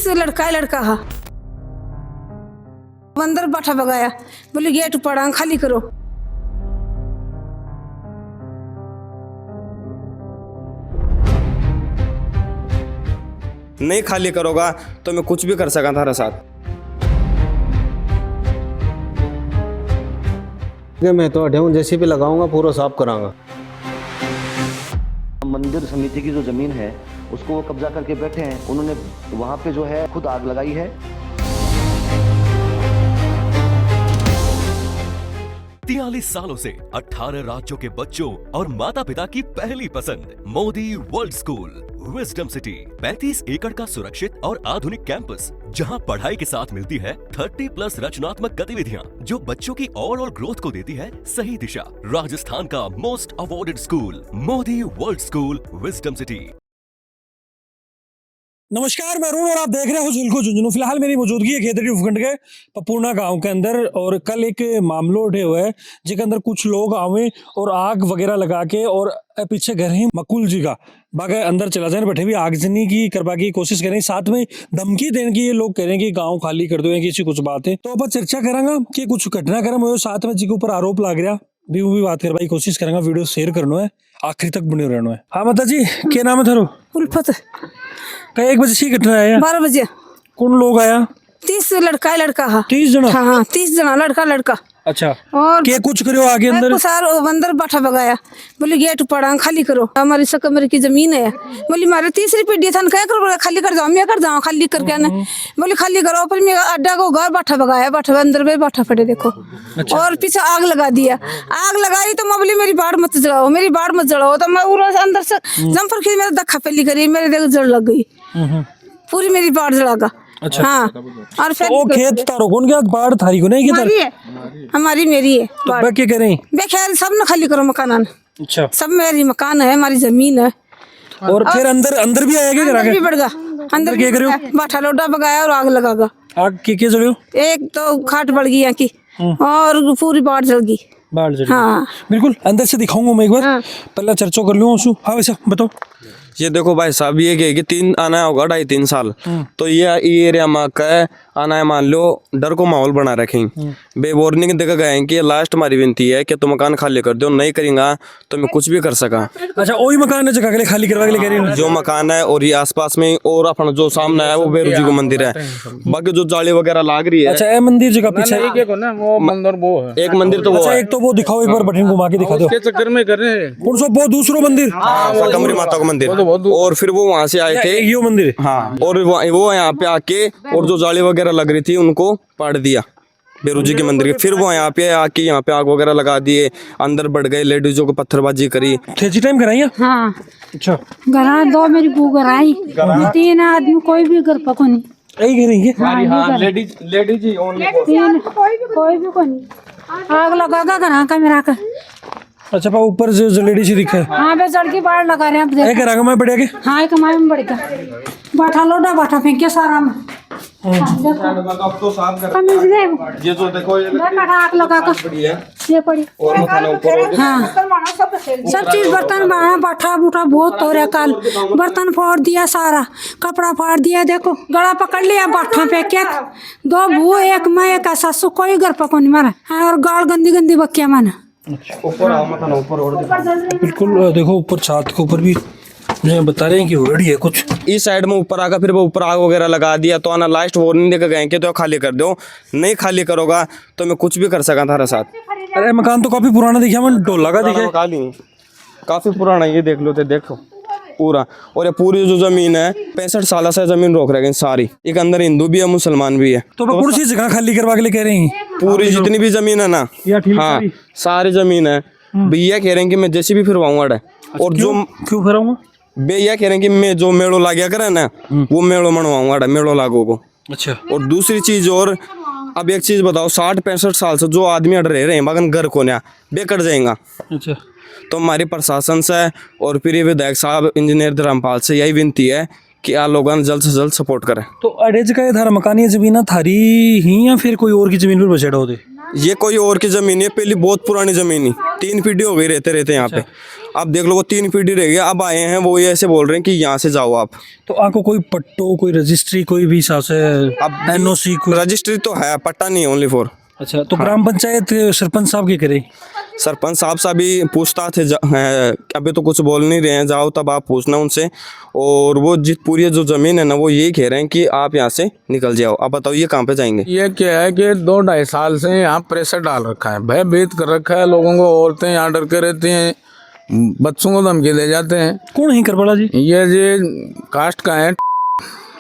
30 लड़का है, लड़का हा अंदर बैठा बगाया, बोले गेट पड़ा खाली करो। नहीं खाली करोगा तो मैं कुछ भी कर सका थारा साथ। मैं तो हटे हूँ, जेसीबी लगाऊंगा, पूरा साफ कराऊंगा। मंदिर समिति की जो जमीन है उसको वो कब्जा करके बैठे हैं। उन्होंने वहां पे जो है खुद आग लगाई है। 43 सालों से 18 राज्यों के बच्चों और माता पिता की पहली पसंद Modi world school wisdom city. 35 एकड़ का सुरक्षित और आधुनिक कैंपस, जहां पढ़ाई के साथ मिलती है 30+ रचनात्मक गतिविधियां जो बच्चों की ओवरऑल ग्रोथ को देती है सही दिशा। राजस्थान का most awarded school Modi world school wisdom city. नमस्कार, मैं अरुण और आप देख रहे हो झिलको झुंझुनू। फिलहाल मेरी मौजूदगी है खेतड़ी उपखंड के पपूर्णा गांव के अंदर, और कल एक मामलो उठे हुए है जिसके अंदर कुछ लोग आवे और आग वगैरह लगा के, और पीछे घर ही मकुल जी का बागे अंदर चला जाए बैठे भी आगजनी की करवा की कोशिश करें, साथ में धमकी देने की ये लोग कह रहे हैं कि गाँव खाली कर दो या किसी कुछ बात है। तो अपन चर्चा करेंगे कि कुछ घटनाक्रम हो, साथ में जिसके ऊपर आरोप लग रहा भी वो भी बात कर भाई कोशिश करेंगे। वीडियो शेयर करना है, आखिरी तक बने रहना है। हाँ माता जी, क्या नाम है थारो? उल्फत। कई 1 बजे से घटना है? 12 बजे। कौन लोग आया? 30 लड़का है, लड़का हा 30 जना? हाँ 30 जना, लड़का। अच्छा, और क्या कुछ करो आगे अंदर? सार अंदर बैठा बगाया, बोले गेट पड़ा खाली करो, हमारी सकमर की जमीन है। बोली मारे 30 रुपये था, क्या करो खाली कर जाओ, मैं कर जाऊँ खाली करके आना। बोले खाली करो, पर मैं अड्डा को घर बैठा बगाया, बैठा अंदर में बैठा पड़े देखो। अच्छा। और पीछे आग लगा दिया, आग लगाई तो मैं बोली मेरी बाढ़ मत जलाओ, मेरी बाढ़ मत जलाओ। तो मैं अंदर से जम्पर खींच मेरे धक्का पहली करी, मेरे देख जड़ लग गई, पूरी मेरी बाढ़ जलागा। अच्छा। हाँ, और फिर वो खेत तारो कौन क्या बाढ़ थारी को नहीं हमारी है, हमारी मेरी है बाढ़। तो क्या करें? बेखैर सब न खाली करो मकान। अच्छा, सब मेरी मकान है, हमारी जमीन है। और फिर अंदर भी आया क्या? अंदर भी बढ़ गया, अंदर क्या करो? बाठा लोटा बगाया और आग लगागा। आग के जलो? एक तो खाट बढ़ गई यहाँ की, और पूरी बाढ़ जल गई। बाढ़ जल? हाँ बिल्कुल, अंदर से दिखाऊंगा मैं एक बार। हाँ। पहले चर्चा कर लूँ। हाँ वैसा बताओ। ये देखो भाई साहब, ये क्या है कि 3 आना होगा 2.5-3 साल, तो ये एरिया में का आना है, मान लो डर को माहौल बना रखें। बे वार्निंग देकर गए कि लास्ट हमारी विनती है कि तुम मकान खाली कर दो, नहीं करेंगे तो मैं कुछ भी कर सका। अच्छा, वही मकान है जगह के लिए खाली करवा के लिए कह रही हूँ? जो मकान है और ये आसपास में, और अपना जो सामने है वो बेरू जी को मंदिर है, बाकी जो जाली वगैरह लाग रही है। अच्छा, ये मंदिर जगह पीछे वो मंदिर वो है, एक मंदिर तो वो अच्छा, है। एक तो वो दिखाओ एक बार, बटन घुमा के दिखा दो। के चक्कर में कर रहे हैं। कौन सा वो दूसरो मंदिर? कमरी माता का मंदिर। और फिर वो वहां से आए थे। यो मंदिर? हाँ, और वो यहाँ पे आके और जो जाली वगैरह लग रही थी उनको पाड़ दिया बेरू जी के मंदिर के। फिर वो यहाँ पे आके यहाँ पे आग वगैरह लगा दिए, अंदर बढ़ गए, लेडीजों को पत्थरबाजी करी। खेची टाइम कराई है? हाँ। अच्छा, घर दो मेरी बू घर आई, 3 आदमी कोई भी घर पको नहीं। यही करेंगे? हाँ, लेडीज ही ओनली, कोई भी को नहीं। आग लगागा घर का मेरा का। अच्छा, पा ऊपर जो लेडीज ही दिखा है? हाँ बे चढ़ की बाढ़ लगा रहे हैं। एक रंग में बढ़िया के? हाँ, एक कमाई में बढ़ गया, बाठा लोटा बाठा फेंक के सारा में। कमीज दे ये जो देखो, ये बाठा आग लगा कर ये पड़ी। और मकान ऊपर हाँ, सब चीज बर्तन बाठा बूठा बहुत हो रहा। कल बर्तन फोड़ दिया, सारा कपड़ा फाड़ दिया। देखो गला पकड़ लिया, बाठा फेंक के 2 भू, एक मैं एक सासू, कोई घर पको नहीं मारा। और गाल गंदी गंदी बक्किया माना। ऊपर आओ, मकान ऊपर और बिल्कुल देखो, ऊपर छत के ऊपर भी मुझे बता रहे हैं कि ऑलरेडी है कुछ। इस साइड में ऊपर आकर फिर वो ऊपर आग वगैरह लगा दिया, तो आना लास्ट वार्निंग देकर गए कि तो खाली कर दो, नहीं खाली करोगा तो मैं कुछ भी कर सका थारा साथ। अरे मकान तो काफी पुराना दिखा, मैं ढोला का दिखा। काफी पुराना, ये देख लो, तो देखो पूरा। और ये पूरी जो जमीन है 65 साल से जमीन रोक रहे सारी। एक अंदर हिंदू भी है, मुसलमान भी है। तो कौन सी जगह खाली करवा के लिए कह रहे हैं? पूरी जितनी भी जमीन है ना, हाँ सारी जमीन है। भैया कह रहे हैं कि मैं जैसे भी फिरवाऊंगा। और जो क्यों फिराऊंगा? भैया कह रहे हैं कि मैं जो मेड़ो लागया करे ना, वो मेड़ो मनवाऊंगा, मेड़ो लागो को। अच्छा। और दूसरी चीज, और अब एक चीज बताओ, 60-65 साल से जो आदमी अड़ रहे हैं मगन घर को नया बेकट जाएगा। अच्छा, तो हमारी प्रशासन से और फिर विधायक साहब इंजीनियर धर्मपाल से यही विनती है कि आप लोगों ने जल्द से जल्द सपोर्ट करें। तो अड़ेज का ये थारा मकान, ये जमीन थारी ही या फिर कोई और की जमीन पर बसेड़ा होते? ये कोई और की जमीन है, पहली बहुत पुरानी जमीन है, 3 पीढ़ी हो गई रहते रहते यहाँ पे। अब देख लो वो 3 पीढ़ी रह गई, अब आए हैं वो ये ऐसे बोल रहे हैं कि यहाँ से जाओ आप। तो आपको कोई पट्टो, कोई रजिस्ट्री, कोई भी हिसाब से अब एनओसी कोई? रजिस्ट्री तो है, पट्टा नहीं है, ओनली फॉर। अच्छा, तो ग्राम पंचायत सरपंच साहब की करे? सरपंच साहब से अभी पूछता थे अभी तो कुछ बोल नहीं रहे हैं, जाओ तब आप पूछना उनसे। और वो पूरी जो जमीन है ना, वो यही कह रहे हैं कि आप यहाँ से निकल जाओ। अब बताओ ये कहाँ पे जाएंगे? ये क्या है कि 2-2.5 साल से यहाँ प्रेशर डाल रखा है, भयभीत कर रखा है लोगों को। औरतें यहाँ डर के रहती हैं, बच्चों को धमकी दे जाते हैं। कौन है करबला जी? ये जी कास्ट का है।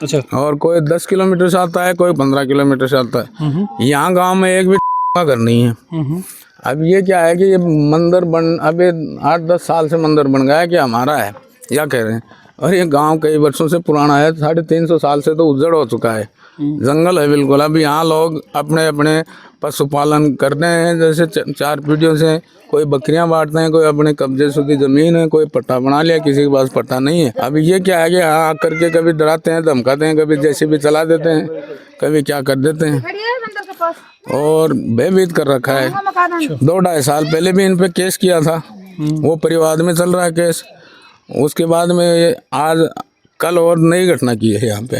अच्छा, और कोई 10 किलोमीटर से आता है, कोई 15 किलोमीटर से आता है। यहाँ गांव में एक भी घर नहीं है। अब ये क्या है कि ये मंदिर बन, अभी 8-10 साल से मंदिर बन गया है कि हमारा है, या कह रहे हैं। और ये गांव कई वर्षों से पुराना है, 350 साल से तो उजड़ हो चुका है, जंगल है बिल्कुल। अभी यहाँ लोग अपने अपने पशुपालन करते हैं, जैसे 4 पीढ़ियों से। कोई बकरियां बांटते हैं, कोई अपने कब्जे शुद्ध जमीन है, कोई पट्टा बना लिया, किसी के पास पट्टा नहीं है। अभी ये क्या है कि यहाँ आकर के कभी डराते हैं, धमकाते हैं, कभी जैसे भी चला देते हैं, कभी क्या कर देते हैं, और भयभीत कर रखा है। 2-2.5 साल पहले भी इन पे केस किया था, वो परिवाद में चल रहा है केस। उसके बाद में आज कल और नई घटना की है यहाँ पे।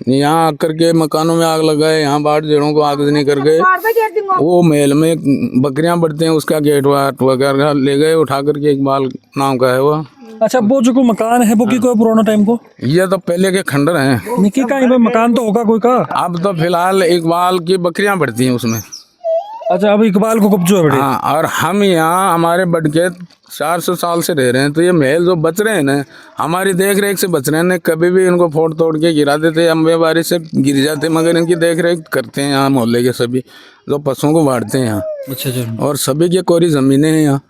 यहाँ आकर के मकानों में आग लगाए, यहाँ बाढ़ जेड़ों को आगजनी कर गए। वो महल में बकरियां बढ़ती हैं, उसका गेट वगैरह ले गए उठा करके। इकबाल नाम का है वो। अच्छा, वो जो कोई मकान है वो की कोई पुराना टाइम को? ये तो पहले के खंडर हैं। निकी का ही मकान तो होगा कोई का? अब तो फिलहाल इकबाल की बकरियां बढ़ती हैं उसमें। अच्छा, अब इकबाल को कब्जा है बड़े? हाँ, और हम यहाँ हमारे बड़के 400 साल से रह रहे हैं, तो ये महल जो बच रहे हैं ना, हमारी देख रेख से बच रहे हैं। कभी भी इनको फोड़ तोड़ के गिरा देते, अम्बे बारिश से गिर जाते, मगर इनकी देख रेख करते हैं यहाँ मोहल्ले के सभी जो पशुओं को बांटते हैं यहाँ। अच्छा, और सभी की कोरी ज़मीनें हैं यहाँ।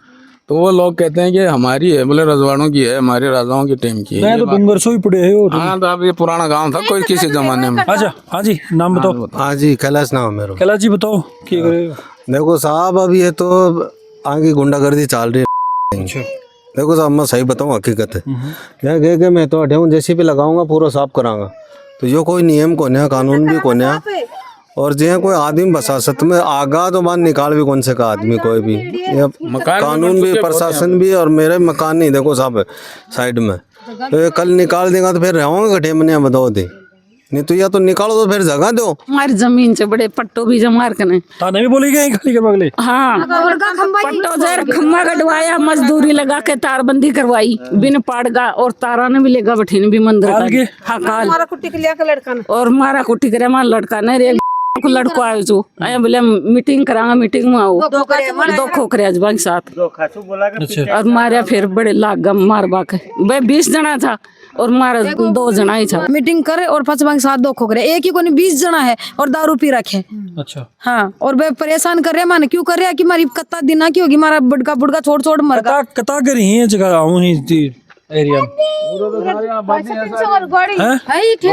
तो वो लोग कहते हैं कि हमारी है, बोले रजवाड़ों की है, हमारे राजाओं के टाइम की है। तो डूंगर सो ही पड़े है। हाँ, तो अब ये पुराना गांव था कोई किसी जमाने में। अच्छा, हाँ जी, नाम बताओ। हाँ जी, कैलाश नाम है मेरा। कैलाश जी बताओ क्या करे? देखो साहब, अब ये तो आगे गुंडागर्दी चल रही है। देखो साहब, मैं सही बताऊँ, हकीकत है। क्या कह के मैं तो हटे हूँ, जैसे भी लगाऊंगा पूरा साफ कराऊंगा। तो यो कोई नियम को नहीं, कानून भी को नहीं। और जे कोई आदमी बसासत में आगा तो बाहर निकाल भी कौन से का आदमी, कोई भी कानून भी, प्रशासन भी। और मेरे मकान नहीं देखो साहब साइड में, तो ये कल निकाल देगा तो फिर रहूँगा गठे में, बताओ दे। नहीं तो या तो निकालो तो फिर जगह दो। हमारी जमीन से बड़े पट्टो भी जमार कने थाने भी बोली गए खाली के बगले। हाँ, पट्टो जर खम्मा कटवाया, मजदूरी लगा के तारबंदी करवाई बिन पाड़गा, और तारा ने भी लेगा बठीन भी मंदिर का। हाँ, काल मारा कुट्टी के लिया के लड़का ने, और मारा कुट्टी करे हमारा लड़का ने रे को लड़को आयो जो आया, बोले मीटिंग करांगा, मीटिंग में आओ। दो खोखरे आज बाकी साथ और मारा, फिर बड़े लाग गम मार बाक भाई 20 जना था और मारा 2 जना ही था। मीटिंग करे और 5 के साथ 2 खोखरे, एक ही को नहीं 20 जना है और दारू पी रखे। अच्छा, हाँ, और वे परेशान कर रहे हैं, माने क्यों कर रहे हैं कि मारी कत्ता दिना की होगी, मारा बुड़का बुड़का छोड़ छोड़ मर गया। कता करी है जगह आऊं ही एरिया में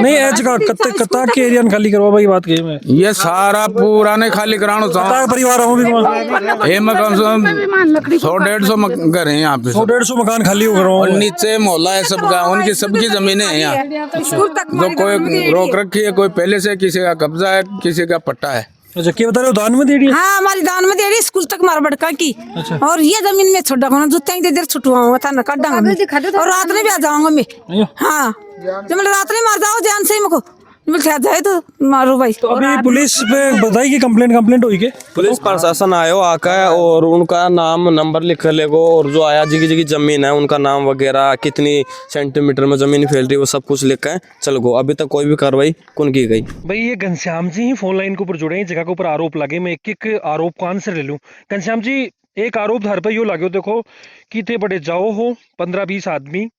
नहीं है जगह कता के एरिया खाली करवा भाई, बात कही मैं। ये सारा पूरा नहीं खाली कराना चाहता परिवार हूँ भी ये मैं कम से कम 100-150 घर हैं यहाँ पे। 100-150 मकान खाली हो और नीचे मोहल्ला है सबका, उनकी सबकी जमीनें हैं यहाँ। जो कोई रोक रखी है, कोई पहले से, किसी का कब्जा है, किसी का पट्टा है। अच्छा, क्या बता रहे हो, दान में दे रही है? हाँ, हमारी दान में दे रही, स्कूल तक मार बड़का की। और ये जमीन में छोड़ा होना, जूते ही देर छुटवाऊंगा था ना, काटा और रात में भी आ जाऊंगा मैं। हाँ, जब मैं रात में मार जाओ जान से ही मको जाए तो मारो भाई। तो अभी पुलिस पे बताई कि कंप्लेंट हुई के? पुलिस प्रशासन आयो आकर और उनका नाम नंबर लिख लेगो, और जो आया जिगी जमीन है उनका नाम वगैरह, कितनी सेंटीमीटर में जमीन फैल रही है, वो सब कुछ लिख के चल गो। अभी तक कोई भी कार्रवाई कौन की गई। भाई ये घनश्याम जी ही फोन लाइन के ऊपर जुड़े हैं, जगह के ऊपर आरोप लगे। मैं एक आरोप को आंसर ले लूं। घनश्याम जी, एक आरोप धार पर यो लागो, देखो कि थे बड़े जाओ हो 15-20 आदमी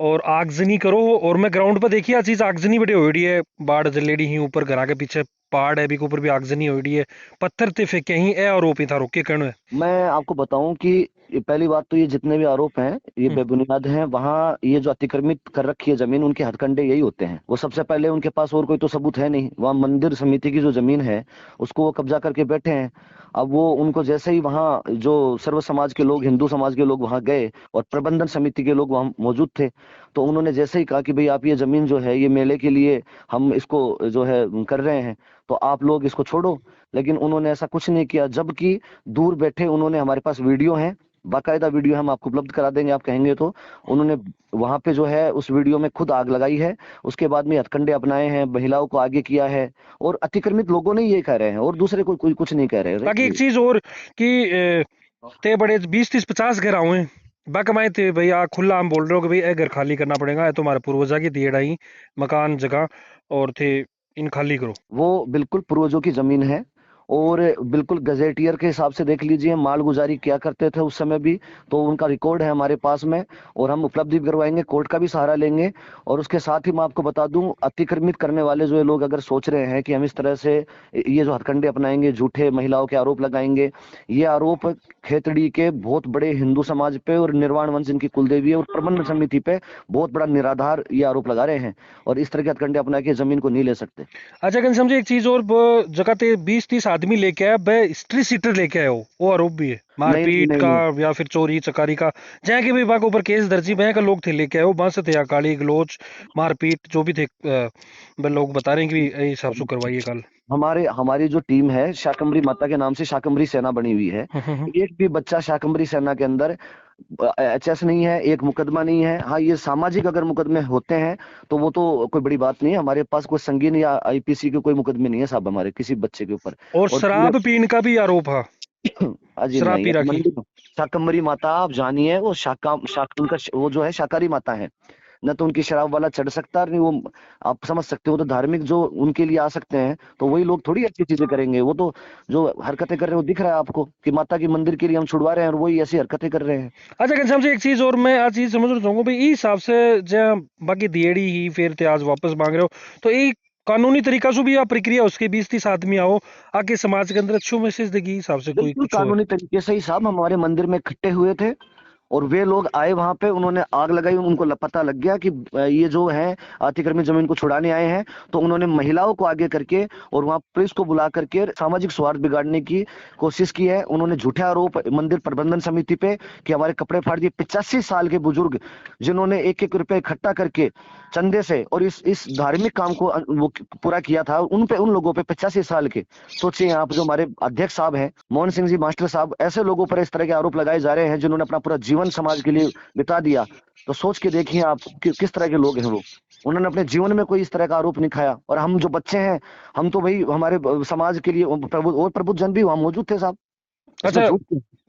और आगजनी करो, और मैं ग्राउंड पर देखी चीज आगजनी बड़ी होड़ी है, बाढ़ जलेडी ही ऊपर घरा के पीछे पहाड़ है भी के ऊपर भी आगजनी होड़ी है, पत्थर ते फेंके ही ए आरोप ही था रोके कहने। मैं आपको बताऊं कि पहली बात तो ये जितने भी आरोप हैं ये बेबुनियाद हैं। वहाँ ये जो अतिक्रमित कर रखी है जमीन, उनके हथकंडे यही होते हैं। वो सबसे पहले उनके पास और कोई तो सबूत है नहीं, वहाँ मंदिर समिति की जो जमीन है उसको वो कब्जा करके बैठे हैं। अब वो उनको जैसे ही वहाँ जो सर्व समाज के लोग, हिंदू समाज के लोग वहाँ गए और प्रबंधन समिति के लोग वहाँ मौजूद थे, तो उन्होंने जैसे ही कहा कि भाई आप ये जमीन जो है ये मेले के लिए हम इसको जो है कर रहे हैं, तो आप लोग इसको छोड़ो, लेकिन उन्होंने ऐसा कुछ नहीं किया। जबकि दूर बैठे उन्होंने, हमारे पास वीडियो है, बाकायदा वीडियो हम आपको उपलब्ध करा देंगे, आप कहेंगे तो, उन्होंने वहां पे जो है उस वीडियो में खुद आग लगाई है, उसके बाद में हथकंडे अपनाए हैं, महिलाओं को आगे किया है, और अतिक्रमित लोगों ने ये कह रहे हैं, और दूसरे कोई कुछ नहीं कह रहे। बाकी एक चीज और कि ते बड़े 20-30-50 घर आए बाकमाए थे भाई, आ खुला हम बोल रहे हो कि भाई ये घर खाली करना पड़ेगा, ये तुम्हारे पूर्वजा की दिए डाई मकान जगह और थे, इन खाली करो। वो बिल्कुल पूर्वजों की जमीन है, और बिल्कुल गजेटियर के हिसाब से देख लीजिए, माल गुजारी किया करते थे उस समय भी, तो उनका रिकॉर्ड है हमारे पास में, और हम उपलब्धि भी करवाएंगे, कोर्ट का भी सहारा लेंगे। और उसके साथ ही मैं आपको बता दूं, अतिक्रमित करने वाले जो ये लोग अगर सोच रहे हैं कि हम इस तरह से ये जो हथकंडे अपनाएंगे, झूठे महिलाओं के आरोप लगाएंगे, ये आरोप खेतड़ी के बहुत बड़े हिंदू समाज पे और निर्वाण वंश इनकी कुलदेवी है और प्रबंधन समिति पे बहुत बड़ा निराधार ये आरोप लगा रहे हैं, और इस तरह के हथकंडे अपना के जमीन को नहीं ले सकते। अच्छा घनश्याम जी, एक चीज और, जगह ते 20-30 आदमी लेके आया, हिस्ट्री सीटर लेके आए हो, वो आरोप भी है मारपीट नहीं, का या फिर चोरी चकारी का, जहाँ के भी बाग ऊपर केस दर्जी भैया का लोग थे लेके आए हो, बस थे या गाली गलोच मारपीट जो भी थे, लोग बता रहे हैं कि हिसाब से करवाइए कल। हमारी जो टीम है, शाकंभरी माता के नाम से शाकंभरी सेना बनी हुई है, एक भी बच्चा शाकंभरी सेना के अंदर एचएस नहीं है, एक मुकदमा नहीं है। हाँ, ये सामाजिक अगर मुकदमे होते हैं तो वो तो कोई बड़ी बात नहीं है, हमारे पास कोई संगीन या आईपीसी के कोई मुकदमे नहीं है साहब हमारे किसी बच्चे के ऊपर। और शराब पीने का भी आरोप है, अजी शराब नहीं पी है। रखी। शाकंभरी माता आप जानिए, वो उनका वो जो है शाकाहारी माता है, न तो उनकी शराब वाला चढ़ सकता, नहीं वो आप समझ सकते हो। तो धार्मिक जो उनके लिए आ सकते हैं, तो वही लोग थोड़ी अच्छी चीजें करेंगे। वो तो जो हरकतें कर रहे हैं वो दिख रहा है आपको कि माता की मंदिर के लिए हम छुड़वा रहे हैं, और वही ऐसी हरकतें कर रहे हैं। अच्छा घनश्याम जी, एक चीज और मैं आज चीज समझना चाहूंगा भाई, इस हिसाब से जहाँ बाकी दिएड़ी ही फिर ते आज वापस मांग रहे हो, तो एक कानूनी तरीका से भी आप प्रक्रिया उसके 20-30 आदमी आओ आके समाज के अंदर अच्छो मैसेज देगी हिसाब से कोई बिल्कुल कुछ हो। कानूनी तरीके से ही साहब, हम हमारे मंदिर में इकट्ठे हुए थे, और वे लोग आए वहां पे, उन्होंने आग लगाई, उनको पता लग गया कि ये जो है अतिक्रमित जमीन को छुड़ाने आए हैं, तो उन्होंने महिलाओं को आगे करके और वहां पुलिस को बुला करके सामाजिक सौहार्द बिगाड़ने की कोशिश की है। उन्होंने झूठे आरोप मंदिर प्रबंधन समिति पे कि हमारे कपड़े फाड़ दिए। 85 साल के बुजुर्ग जिन्होंने 1-1 रुपए इकट्ठा करके चंदे से और इस धार्मिक काम को वो पूरा किया था, उन लोगों पे 85 साल के, सोचिए आप, जो हमारे अध्यक्ष साहब हैं मोहन सिंह जी मास्टर साहब, ऐसे लोगों पर इस तरह के आरोप लगाए जा रहे हैं जिन्होंने अपना पूरा जीवन समाज के लिए बिता दिया। तो सोच के देखिए आप किस तरह के लोग हैं वो। उन्होंने अपने जीवन में कोई इस तरह का आरोप नहीं खाया, और हम जो बच्चे हैं, हम तो भाई हमारे समाज के लिए प्रबुद्ध जन भी वहां मौजूद थे साहब। अच्छा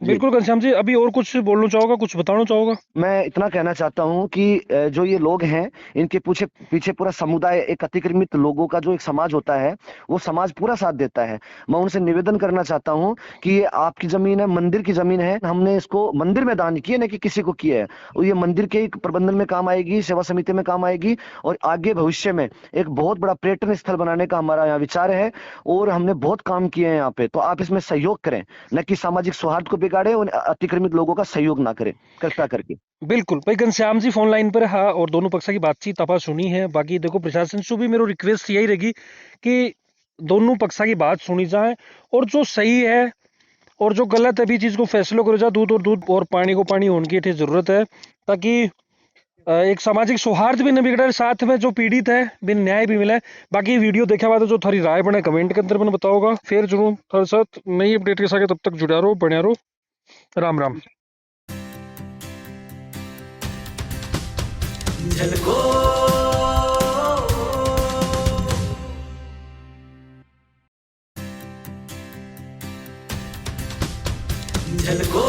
बिल्कुल घनश्याम जी, अभी और कुछ बोलना चाहोगा, कुछ बताना चाहोगा? मैं इतना कहना चाहता हूं कि जो ये लोग हैं, इनके पीछे पूरा समुदाय, एक अतिक्रमित लोगों का जो एक समाज होता है, वो समाज पूरा साथ देता है। मैं उनसे निवेदन करना चाहता हूं कि ये आपकी जमीन है, मंदिर की जमीन है, हमने इसको मंदिर में दान किया, नहीं कि किसी को किया है, और ये मंदिर के प्रबंधन में काम आएगी, सेवा समिति में काम आएगी, और आगे भविष्य में एक बहुत बड़ा पर्यटन स्थल बनाने का हमारा यहाँ विचार है, और हमने बहुत काम किए हैं यहाँ पे। तो आप इसमें सहयोग करें, न कि सामाजिक सौहार्द को बिगाड़े और अतिक्रमित लोगों का सहयोग ना करें कृपया करके। बिल्कुल भाई, घनश्याम जी फोन लाइन पर है और दोनों पक्ष की बातचीत आपा सुनी है। बाकी देखो, प्रशासन से भी मेरी रिक्वेस्ट यही रहेगी कि दोनों पक्ष की बात सुनी जाए, और जो सही है और जो गलत है भी चीज को फैसला करो जाए। दूध और दूध और पानी को पानी होने की जरूरत है, ताकि एक सामाजिक सौहार्द भी न बिगड़े, साथ में जो पीड़ित है भी न्याय भी मिले। बाकी वीडियो देखा बाद जो थारी राय बने कमेंट के अंदर मैंने बताओगा, फिर जरूर थोड़े साथ नई अपडेट के साथ, तब तक जुड़ा रहो, बने रहो। राम राम। झलको